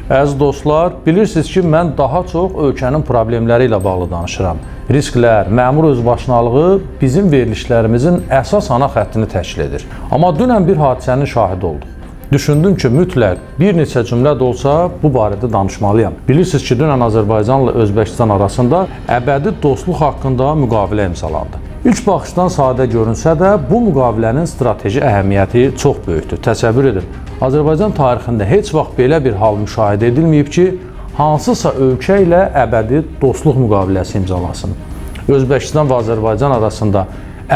Əziz dostlar, bilirsiniz ki, mən daha çox ölkənin problemləri ilə bağlı danışıram. Risklər, məmur özbaşınalığı bizim verilişlərimizin əsas ana xəttini təşkil edir. Amma dünən bir hadisənin şahidi olduq. Düşündüm ki, mütləq bir neçə cümlə də olsa bu barədə danışmalıyam. Bilirsiniz ki, dünən Azərbaycanla Özbəkistan arasında əbədi dostluq haqqında müqavilə imzalandı. İlk baxışdan sadə görünsə də, bu müqavilənin strateji əhəmiyyəti çox böyükdür. Təsəvvür edin, Azərbaycan tarixində heç vaxt belə bir hal müşahidə edilməyib ki, hansısa ölkə ilə əbədi dostluq müqaviləsi imzalasın. Özbəkistan və Azərbaycan arasında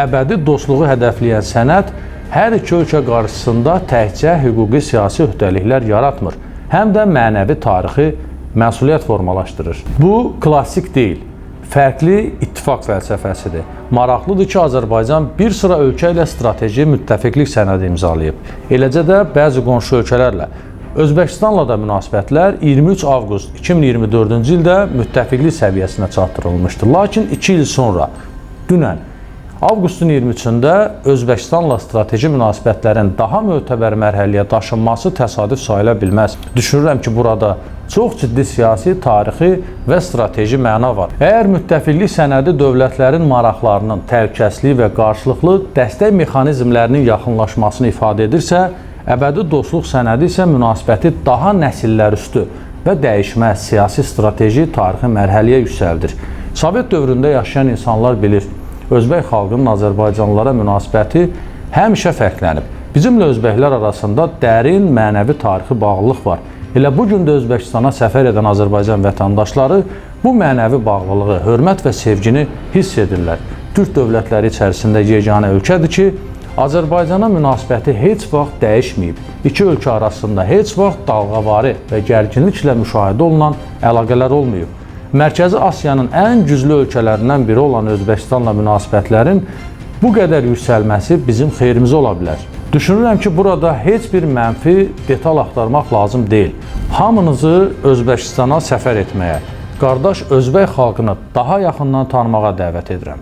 əbədi dostluğu hədəfləyən sənəd hər iki ölkə qarşısında təkcə hüquqi siyasi öhdəliklər yaratmır, həm də mənəvi tarixi məsuliyyət formalaşdırır. Bu, klassik deyil. Fərqli ittifaq fəlsəfəsidir. Maraqlıdır ki, Azərbaycan bir sıra ölkə ilə strateji müttəfiqlik sənədi imzalayıb. Eləcə də bəzi qonşu ölkələrlə. Özbəkistanla da münasibətlər 23 avqust 2024-cü ildə müttəfiqlik səviyyəsinə çatdırılmışdır. Lakin 2 il sonra, dünən, avqustun 23-də Özbəkistanla strateji münasibətlərin daha mötəbər mərhələyə daşınması təsadüf sayıla bilməz. Düşünürəm ki, burada çox ciddi siyasi, tarixi və strateji məna var. Əgər müttəfiqlik sənədi dövlətlərin maraqlarının təhlükəsizliyi və qarşılıqlı dəstək mexanizmlərinin yaxınlaşmasını ifadə edirsə, əbədi dostluq sənədi isə münasibəti daha nəsillərüstü və dəyişməz siyasi, strateji, tarixi mərhələyə yüksəldir. Sovet dövründə yaşayan insanlar bilir, Özbək xalqının Azərbaycanlılara münasibəti həmişə fərqlənib. Bizimlə özbəklər arasında dərin mənəvi tarixi bağlılıq var. Elə bu gün də Özbəkistana səfər edən Azərbaycan vətəndaşları bu mənəvi bağlılığı, hörmət və sevgini hiss edirlər. Türk dövlətləri içərisində yeganə ölkədir ki, Azərbaycana münasibəti heç vaxt dəyişməyib. İki ölkə arasında heç vaxt dalğavari və gərginliklə müşahidə olunan əlaqələr olmayıb. Mərkəzi Asiyanın ən güclü ölkələrindən biri olan Özbəkistanla münasibətlərin bu qədər yüksəlməsi bizim xeyrimizə ola bilər. Düşünürəm ki, burada heç bir mənfi detal axtarmaq lazım deyil. Hamınızı Özbəkistana səfər etməyə, qardaş Özbək xalqını daha yaxından tanımağa dəvət edirəm.